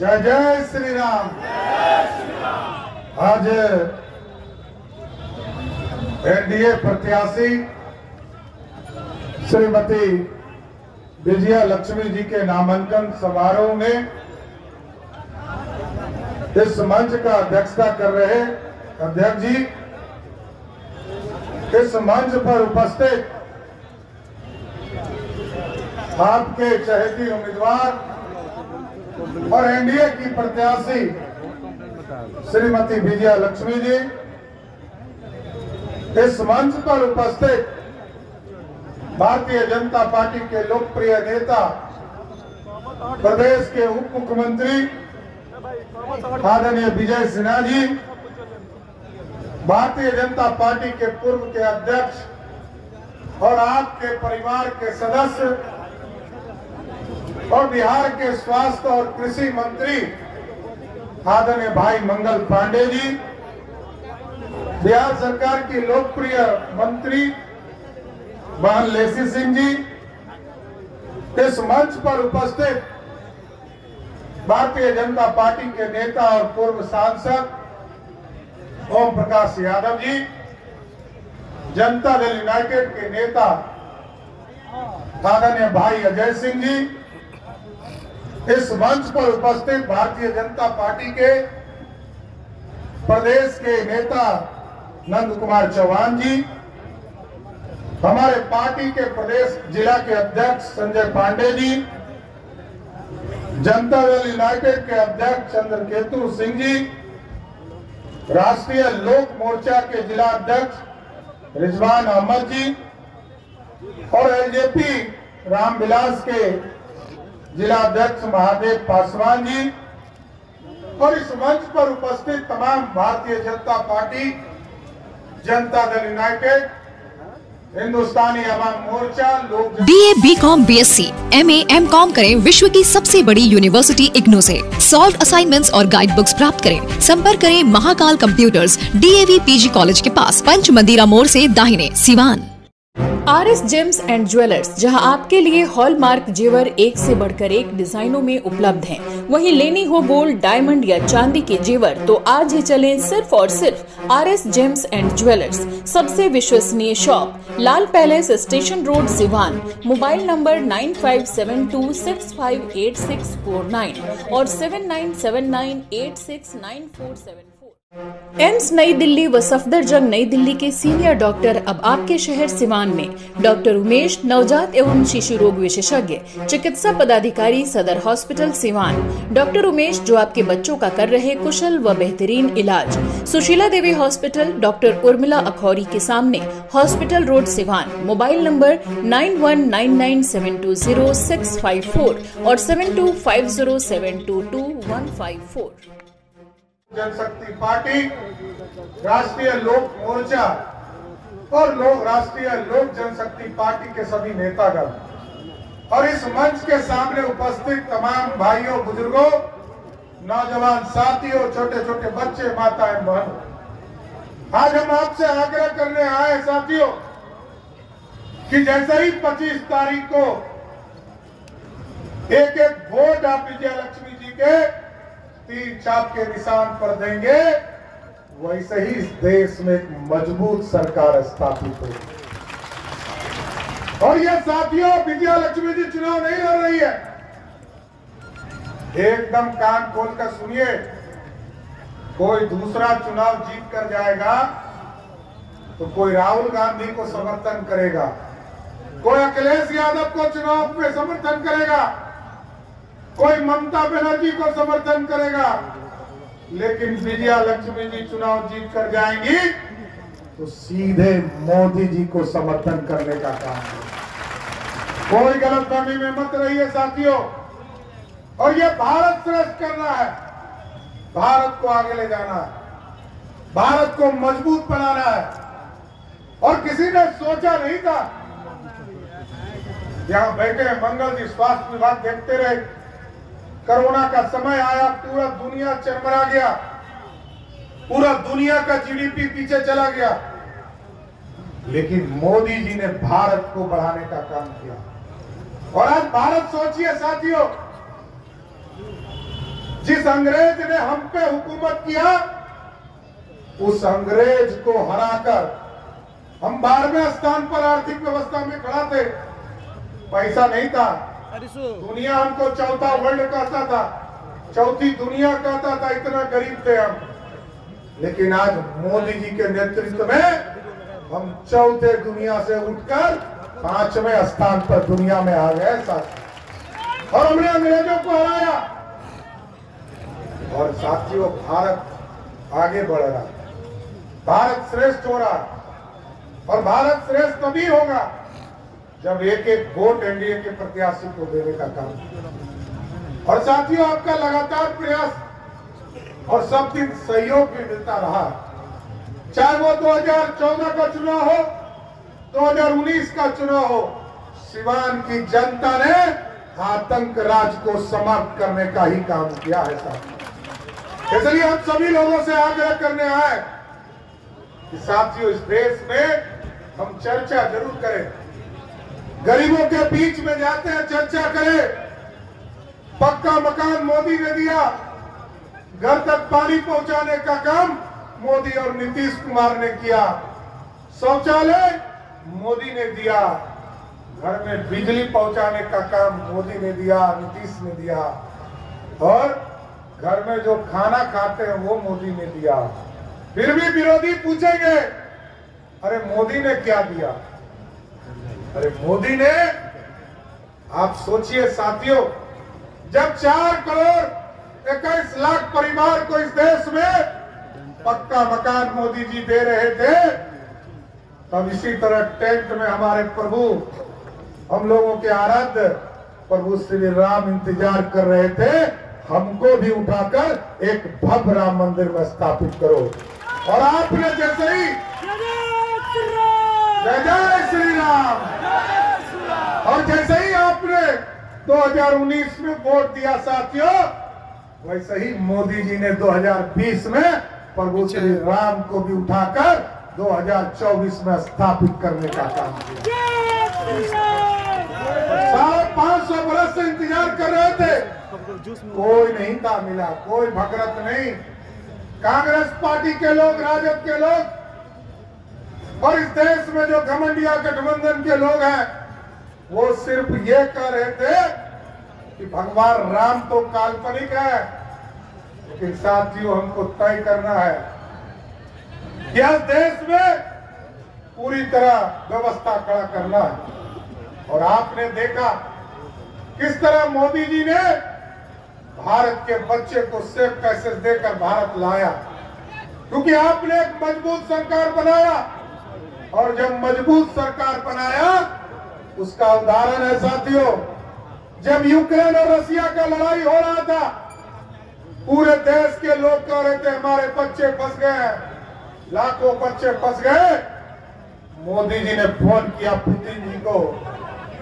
जय जय श्री राम। आज एनडीए प्रत्याशी श्रीमती विजया लक्ष्मी जी के नामांकन समारोह में इस मंच का अध्यक्षता कर रहे अध्यक्ष जी, इस मंच पर उपस्थित आपके चहेती उम्मीदवार और एनडीए की प्रत्याशी श्रीमती विजया लक्ष्मी जी, इस मंच पर उपस्थित भारतीय जनता पार्टी के लोकप्रिय नेता प्रदेश के उप मुख्यमंत्री आदरणीय विजय सिन्हा जी, भारतीय जनता पार्टी के पूर्व के अध्यक्ष और आपके परिवार के सदस्य और बिहार के स्वास्थ्य और कृषि मंत्री आदरणीय भाई मंगल पांडे जी, बिहार सरकार की लोकप्रिय मंत्री बहन लेसी सिंह जी, इस मंच पर उपस्थित भारतीय जनता पार्टी के नेता और पूर्व सांसद ओम प्रकाश यादव जी, जनता दल यूनाइटेड के नेता आदरणीय भाई अजय सिंह जी, इस मंच पर उपस्थित भारतीय जनता पार्टी के प्रदेश के नेता नंद कुमार चौहान जी, हमारे पार्टी के प्रदेश जिला के अध्यक्ष संजय पांडे जी, जनता दल यूनाइटेड के अध्यक्ष चंद्रकेतु सिंह जी, राष्ट्रीय लोक मोर्चा के जिला अध्यक्ष रिजवान अहमद जी और एलजेपी रामविलास के जिला अध्यक्ष महादेव पासवान जी और इस मंच पर उपस्थित तमाम भारतीय जनता पार्टी, जनता दल यूनाइटेड, हिंदुस्तानी अवाम मोर्चा, लोक BA, BCom, BSc, MA, MCom करें विश्व की सबसे बड़ी यूनिवर्सिटी इग्नू से। सॉल्व असाइनमेंट्स और गाइड बुक्स प्राप्त करें। संपर्क करें Mahakal computers, DAV PG college के पास, पंच मंदिरा मोड़ से दाहिने, Siwan. RS James and jewellers, जहां आपके लिए हॉलमार्क जेवर एक से बढ़कर एक डिजाइनों में उपलब्ध हैं। वहीं लेनी हो गोल्ड, डायमंड या चांदी के जेवर तो आज ही चलें सिर्फ और सिर्फ RS जेम्स एंड ज्वेलर्स। सबसे विश्वसनीय शॉप, लाल palace, station road, Siwan. Mobile number 9572658649 और 7979869474। एम्स नई दिल्ली व सफदरजंग नई दिल्ली के सीनियर डॉक्टर अब आपके शहर सिवान में। डॉक्टर उमेश, नवजात एवं शिशु रोग विशेषज्ञ, चिकित्सा पदाधिकारी, सदर हॉस्पिटल सिवान। डॉक्टर उमेश जो आपके बच्चों का कर रहे कुशल व बेहतरीन इलाज। सुशीला देवी हॉस्पिटल, डॉक्टर उर्मिला अखौरी के सामने, hospital road, Siwan. Mobile number 9199720654 और 7250722154। जनशक्ति पार्टी, राष्ट्रीय लोक मोर्चा और राष्ट्रीय लोक जनशक्ति पार्टी के सभी नेतागण और इस मंच के सामने उपस्थित तमाम भाइयों, बुजुर्गों, नौजवान साथियों, छोटे छोटे बच्चे, माताएं, बहनों, आज हम आपसे आग्रह करने आए साथियों कि जैसे ही 25 तारीख को एक एक वोट आप विजया लक्ष्मी जी के 3 चाप के निशान पर देंगे, वैसे ही इस देश में एक मजबूत सरकार स्थापित होगी। और ये साथियों, विजया लक्ष्मी जी चुनाव नहीं लड़ रही है। एकदम कान खोलकर सुनिए, कोई दूसरा चुनाव जीत कर जाएगा तो कोई राहुल गांधी को समर्थन करेगा, कोई अखिलेश यादव को चुनाव में समर्थन करेगा, कोई ममता बनर्जी को समर्थन करेगा, लेकिन विजया लक्ष्मी जी चुनाव जीत कर जाएंगी तो सीधे मोदी जी को समर्थन करने का काम है। कोई गलतफहमी में मत रहिए साथियों। और ये भारत श्रेष्ठ करना है, भारत को आगे ले जाना है, भारत को मजबूत बनाना है। और किसी ने सोचा नहीं था, यहां बैठे मंगल जी स्वास्थ्य विभाग देखते रहे, कोरोना का समय आया, पूरा दुनिया चरमरा गया, पूरा दुनिया का जीडीपी पीछे चला गया, लेकिन मोदी जी ने भारत को बढ़ाने का काम किया। और आज भारत, सोचिए साथियों, जिस अंग्रेज ने हम पे हुकूमत किया, उस अंग्रेज को हराकर हम 12वें स्थान पर आर्थिक व्यवस्था में खड़ा थे। पैसा नहीं था, दुनिया हमको चौथा वर्ल्ड कहता था, चौथी दुनिया कहता था, इतना गरीब थे हम। लेकिन आज मोदी जी के नेतृत्व में हम चौथे दुनिया से उठकर 5वें स्थान पर दुनिया में आ गए साथ, और हमने अंग्रेजों को हराया। और साथियों, भारत आगे बढ़ रहा, भारत श्रेष्ठ हो रहा, और भारत श्रेष्ठ तभी होगा जब एक एक वोट एनडीए के प्रत्याशी को देने का काम। और साथियों, आपका लगातार प्रयास और सब दिन सहयोग भी मिलता रहा, चाहे वो 2014 का चुनाव हो, 2019 का चुनाव हो। सिवान की जनता ने आतंक राज को समाप्त करने का ही काम किया है साथियों। इसलिए हम सभी लोगों से आग्रह करने आए कि साथियों, इस देश में हम चर्चा जरूर करें, गरीबों के बीच में जाते हैं, चर्चा करें। पक्का मकान मोदी ने दिया, घर तक पानी पहुंचाने का काम मोदी और नीतीश कुमार ने किया, शौचालय मोदी ने दिया, घर में बिजली पहुंचाने का काम मोदी ने दिया, नीतीश ने दिया, और घर में जो खाना खाते हैं वो मोदी ने दिया। फिर भी विरोधी पूछेंगे, अरे मोदी ने क्या दिया? अरे मोदी ने, आप सोचिए साथियों, जब 4 करोड़ 21 लाख परिवार को इस देश में पक्का मकान मोदी जी दे रहे थे, तब इसी तरह टेंट में हमारे प्रभु, हम लोगों के आराध्य प्रभु श्री राम इंतजार कर रहे थे, हमको भी उठाकर एक भव्य राम मंदिर में स्थापित करो। और आपने जैसे ही जय जय श्री राम, और जैसे ही आपने 2019 में वोट दिया साथियों, वैसे ही मोदी जी ने 2020 में प्रभु श्री राम को भी उठाकर 2024 में स्थापित करने का काम किया। 550 बरस से इंतजार कर रहे थे, कोई नहीं था मिला, कोई भगरत नहीं। कांग्रेस पार्टी के लोग, राजद के लोग, और इस देश में जो घमंडिया गठबंधन के लोग हैं, वो सिर्फ ये कह रहे थे कि भगवान राम तो काल्पनिक है, लेकिन साथियों हमको तय करना है कि इस देश में पूरी तरह व्यवस्था खड़ा करना है। और आपने देखा किस तरह मोदी जी ने भारत के बच्चे को सेफ पैसेज देकर भारत लाया, क्योंकि आपने एक मजबूत सरकार बनाया, और जब मजबूत सरकार बनाया, उसका उदाहरण है साथियों, जब यूक्रेन और रशिया का लड़ाई हो रहा था, पूरे देश के लोग कह रहे थे हमारे बच्चे फंस गए हैं, लाखों बच्चे फंस गए। मोदी जी ने फोन किया पुतिन जी को,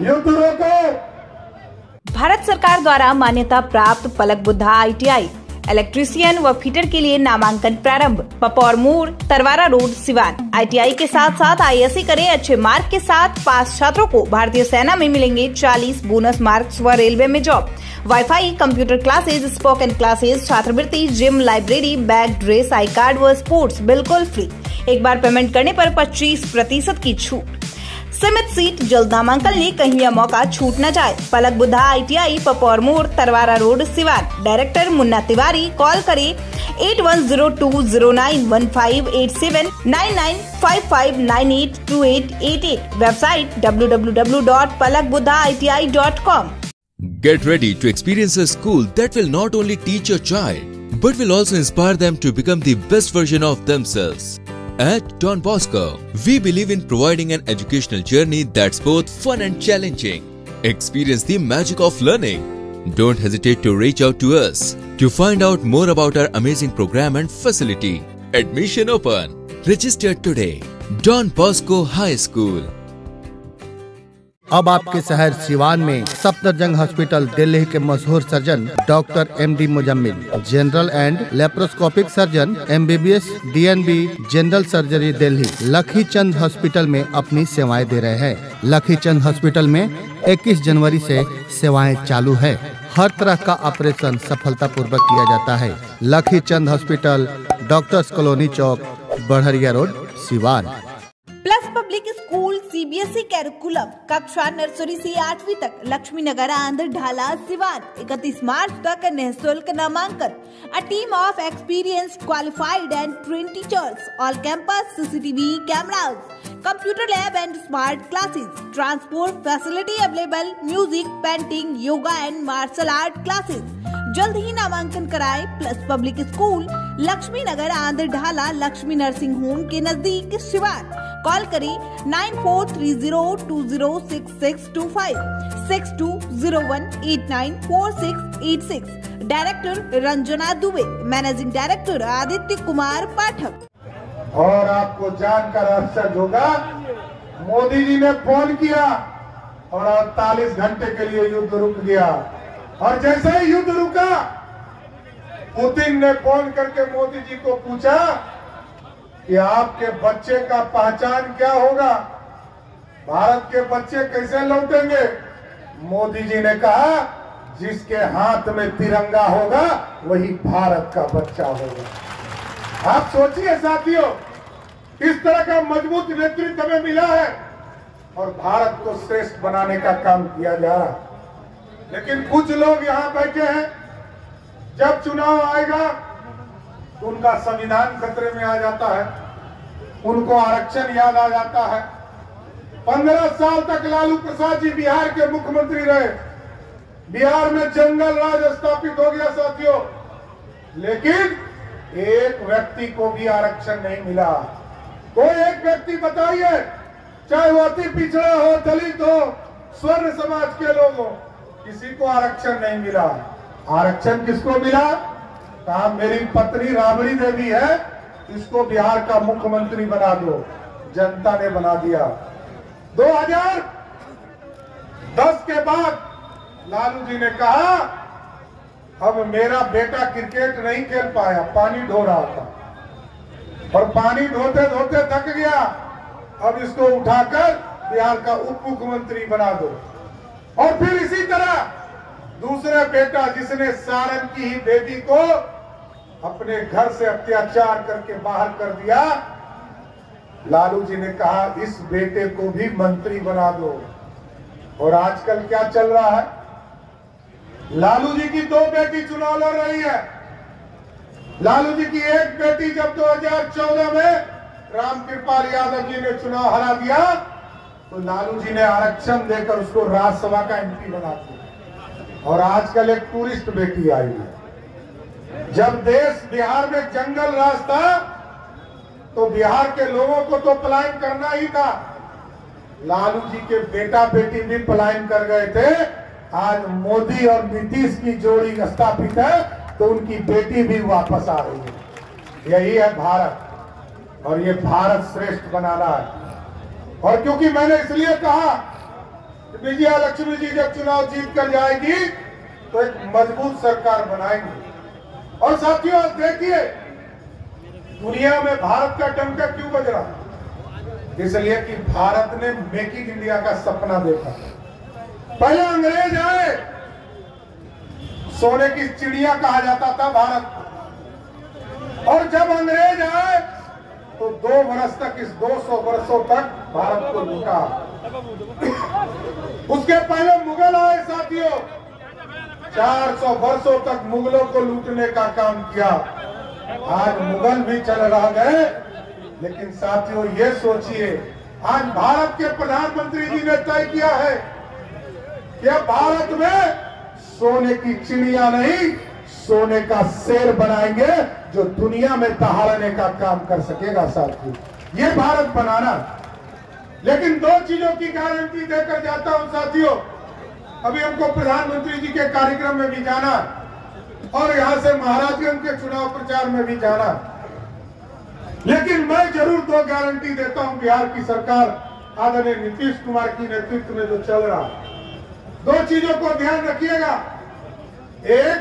युद्ध रोको। भारत सरकार द्वारा मान्यता प्राप्त पलक बुद्धा ITI इलेक्ट्रीशियन व फिटर के लिए नामांकन प्रारंभ। पपौर मोड़, तरवारा रोड, सिवान। ITI के साथ साथ ISC करें, अच्छे मार्क के साथ पास छात्रों को भारतीय सेना में मिलेंगे 40 बोनस मार्क्स व रेलवे में job. Wifi, computer classes, spoken classes, छात्रवृत्ति, gym, library, bag, dress, I card व स्पोर्ट्स बिल्कुल फ्री। एक बार पेमेंट करने पर 25% की छूट। सीमित सीट, जल्द नामांकन ले, कहीं यह मौका छूट न जाए। पलक बुद्धा ITI, पपौर मोड़, Tarwara road, Siwan. Director Munna Tiwari. Call करें 8102091587 9955982888। Website www.palakbuddhaiti.com। Get ready to experience a school that will not only teach your child, but will also inspire them to become the best version of themselves. At Don Bosco, we believe in providing an educational journey that's both fun and challenging. Experience the magic of learning. Don't hesitate to reach out to us to find out more about our amazing program and facility. Admission open. Register today. Don Bosco High School. अब आपके शहर सिवान में Safdarjung hospital, Delhi के मशहूर surgeon doctor MD Muzammil, general and laparoscopic surgeon, MBBS, DNB, general surgery Delhi, लखी चंद hospital में अपनी सेवाएं दे रहे हैं। लखी चंद हॉस्पिटल में 21 जनवरी से सेवाएं चालू है। हर तरह का ऑपरेशन सफलतापूर्वक किया जाता है। लखी चंद हॉस्पिटल, डॉक्टर्स कॉलोनी चौक, बढ़िया road, Siwan. Plus public school CBSE curriculum कक्षा नर्सरी से 8वीं तक, लक्ष्मी नगर, आंध्र ढाला, सिवान। 31 मार्च तक निःशुल्क नामांकन। A team of experienced, qualified and trained teachers. All campus CCTV cameras, computer lab and smart classes. Transport facility available. Music, painting, yoga and martial art classes. जल्द ही नामांकन कराएं। प्लस पब्लिक स्कूल, लक्ष्मी नगर, आंध्र ढाला, लक्ष्मी नर्सिंग होम के नजदीक, Siwan. Call करें 9430206625 6201894686। Director Ranjana Dubey, managing director Aditya Kumar Pathak. और आपको जानकर आश्चर्य होगा, मोदी जी ने फोन किया और 48 घंटे के लिए युद्ध रुक गया। और जैसे ही युद्ध रुका, पुतिन ने फोन करके मोदी जी को पूछा कि आपके बच्चे का पहचान क्या होगा, भारत के बच्चे कैसे लौटेंगे। मोदी जी ने कहा, जिसके हाथ में तिरंगा होगा वही भारत का बच्चा होगा। आप सोचिए साथियों, इस तरह का मजबूत नेतृत्व हमें मिला है और भारत को श्रेष्ठ बनाने का काम किया जा रहा है। लेकिन कुछ लोग यहाँ बैठे हैं, जब चुनाव आएगा तो उनका संविधान खतरे में आ जाता है, उनको आरक्षण याद आ जाता है। 15 साल तक लालू प्रसाद जी बिहार के मुख्यमंत्री रहे, बिहार में जंगल राज स्थापित हो गया साथियों, लेकिन एक व्यक्ति को भी आरक्षण नहीं मिला। कोई एक व्यक्ति बताइए, चाहे वो अति पिछड़ा हो, दलित हो, स्वर्ण समाज के लोग हो, किसी को आरक्षण नहीं मिला। आरक्षण किसको मिला? कहा मेरी पत्नी राबड़ी देवी है, इसको बिहार का मुख्यमंत्री बना दो। जनता ने बना दिया। 2010 के बाद लालू जी ने कहा, अब मेरा बेटा क्रिकेट नहीं खेल पाया, पानी ढो रहा था और पानी ढोते ढोते थक गया, अब इसको उठाकर बिहार का उप मुख्यमंत्री बना दो। और फिर इसी तरह दूसरा बेटा, जिसने सारण की ही बेटी को अपने घर से अत्याचार करके बाहर कर दिया, लालू जी ने कहा इस बेटे को भी मंत्री बना दो। और आजकल क्या चल रहा है? लालू जी की 2 बेटी चुनाव लड़ रही है। लालू जी की एक बेटी जब 2014 में रामकृपाल यादव जी ने चुनाव हरा दिया, तो लालू जी ने आरक्षण देकर उसको राज्यसभा का एमपी बना दिया। और आजकल एक टूरिस्ट बेटी आई है। जब देश बिहार में जंगल राज था, तो बिहार के लोगों को तो पलायन करना ही था। लालू जी के बेटा बेटी भी पलायन कर गए थे। आज मोदी और नीतीश की जोड़ी स्थापित है, तो उनकी बेटी भी वापस आ रही है। यही है भारत, और ये भारत श्रेष्ठ बनाना है। और क्योंकि मैंने इसलिए कहा कि विजया लक्ष्मी जी जब चुनाव जीत कर जाएगी तो एक मजबूत सरकार बनाएंगे। और साथियों, आप देखिए दुनिया में भारत का डंका क्यों बज रहा है? इसलिए कि भारत ने मेक इन इंडिया का सपना देखा। पहले अंग्रेज आए, सोने की चिड़िया कहा जाता था भारत को। और जब अंग्रेज आए तो 2 वर्ष तक, इस 200 वर्षों तक भारत को लूटा। उसके पहले मुगल आए साथियों, 400 वर्षों तक मुगलों को लूटने का काम किया। आज मुगल भी चल रहा गए, लेकिन साथियों ये सोचिए, आज भारत के प्रधानमंत्री जी ने तय किया है कि भारत में सोने की चिड़िया नहीं, सोने का शेर बनाएंगे जो दुनिया में दहाड़ने का काम कर सकेगा। साथियों, ये भारत बनाना। लेकिन 2 चीजों की गारंटी देकर जाता हूं साथियों। अभी हमको प्रधानमंत्री जी के कार्यक्रम में भी जाना और यहां से महाराजगंज के चुनाव प्रचार में भी जाना, लेकिन मैं जरूर 2 गारंटी देता हूं बिहार की सरकार आदरणीय नीतीश कुमार की नेतृत्व में जो चल रहा। 2 चीजों को ध्यान रखिएगा। एक,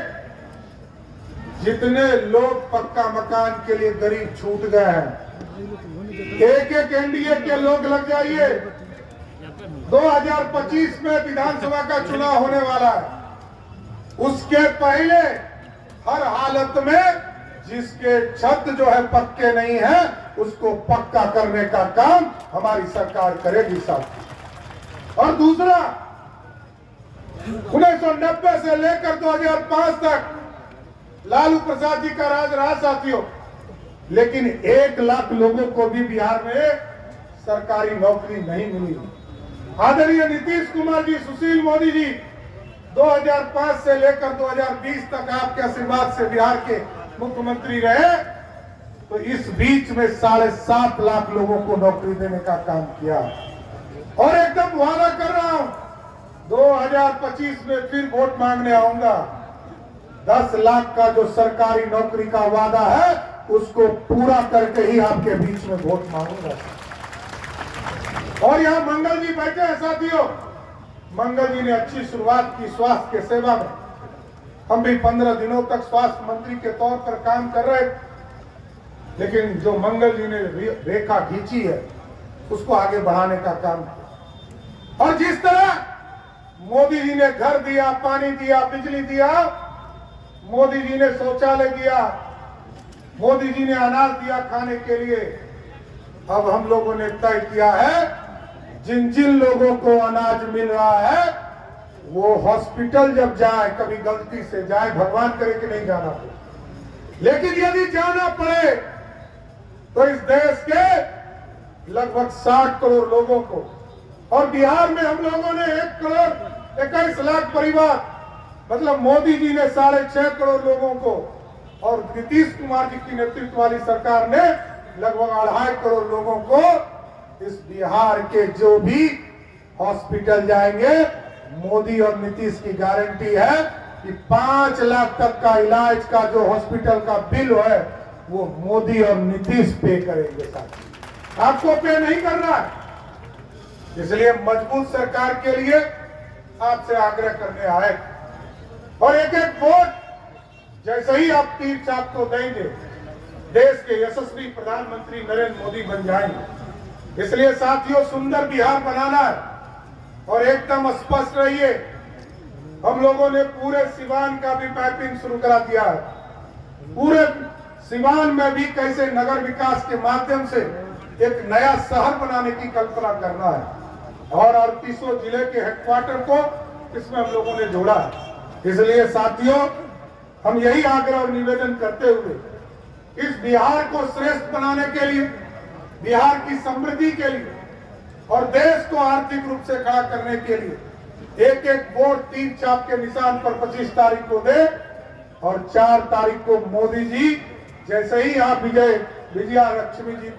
जितने लोग पक्का मकान के लिए गरीब छूट गए हैं, एक एनडीए के लोग लग जाइए। 2025 में विधानसभा का चुनाव होने वाला है। उसके पहले हर हालत में जिसके छत जो है पक्के नहीं है उसको पक्का करने का काम हमारी सरकार करेगी साहब। और दूसरा, 1990 से लेकर 2005 तक लालू प्रसाद जी का राज रहा साथियों, लेकिन 1 लाख लोगों को भी बिहार में सरकारी नौकरी नहीं मिली। आदरणीय नीतीश कुमार जी, सुशील मोदी जी 2005 से लेकर 2020 तक आपके आशीर्वाद से बिहार के मुख्यमंत्री रहे, तो इस बीच में 7.5 लाख लोगों को नौकरी देने का काम किया। और एकदम वादा कर रहा हूं, 2025 में फिर वोट मांगने आऊंगा। 10 लाख का जो सरकारी नौकरी का वादा है उसको पूरा करके ही आपके बीच में वोट मांगूंगा। और यहाँ मंगल जी बैठे हैं साथियों, मंगल जी ने अच्छी शुरुआत की स्वास्थ्य के सेवा में। हम भी 15 दिनों तक स्वास्थ्य मंत्री के तौर पर काम कर रहे, लेकिन जो मंगल जी ने रेखा खींची है उसको आगे बढ़ाने का काम किया। और जिस तरह मोदी जी ने घर दिया, पानी दिया, बिजली दिया, मोदी जी ने शौचालय दिया, मोदी जी ने अनाज दिया खाने के लिए, अब हम लोगों ने तय किया है जिन जिन लोगों को अनाज मिल रहा है वो हॉस्पिटल जब जाए, कभी गलती से जाए, भगवान करे कि नहीं जाना पड़े, लेकिन यदि जाना पड़े तो इस देश के लगभग 60 करोड़ लोगों को, और बिहार में हम लोगों ने 1 करोड़ 21 लाख परिवार, मतलब मोदी जी ने 6.5 करोड़ लोगों को, और नीतीश कुमार जी की नेतृत्व वाली सरकार ने लगभग 2.5 करोड़ लोगों को इस बिहार के जो भी हॉस्पिटल जाएंगे, मोदी और नीतीश की गारंटी है कि 5 लाख तक का इलाज का जो हॉस्पिटल का बिल है वो मोदी और नीतीश पे करेंगे साथ, आपको पे नहीं करना है। इसलिए मजबूत सरकार के लिए आपसे आग्रह करने आए, और एक एक वोट जैसे ही आप तीर छाप को देंगे, देश के यशस्वी प्रधानमंत्री नरेंद्र मोदी बन जाएंगे। इसलिए साथियों, सुंदर बिहार बनाना है, और एकदम स्पष्ट रहिए, हम लोगों ने पूरे सिवान का भी मैपिंग शुरू करा दिया है। पूरे सिवान में भी कैसे नगर विकास के माध्यम से एक नया शहर बनाने की कल्पना करना है, और 38 जिले के हेडक्वार्टर को इसमें हम लोगों ने जोड़ा है। इसलिए साथियों, हम यही आग्रह और निवेदन करते हुए इस बिहार को श्रेष्ठ बनाने के लिए, बिहार की समृद्धि के लिए और देश को आर्थिक रूप से खड़ा करने के लिए एक एक वोट तीर छाप के निशान पर 25 तारीख को दे, और 4 तारीख को मोदी जी जैसे ही आप विजया लक्ष्मी जी को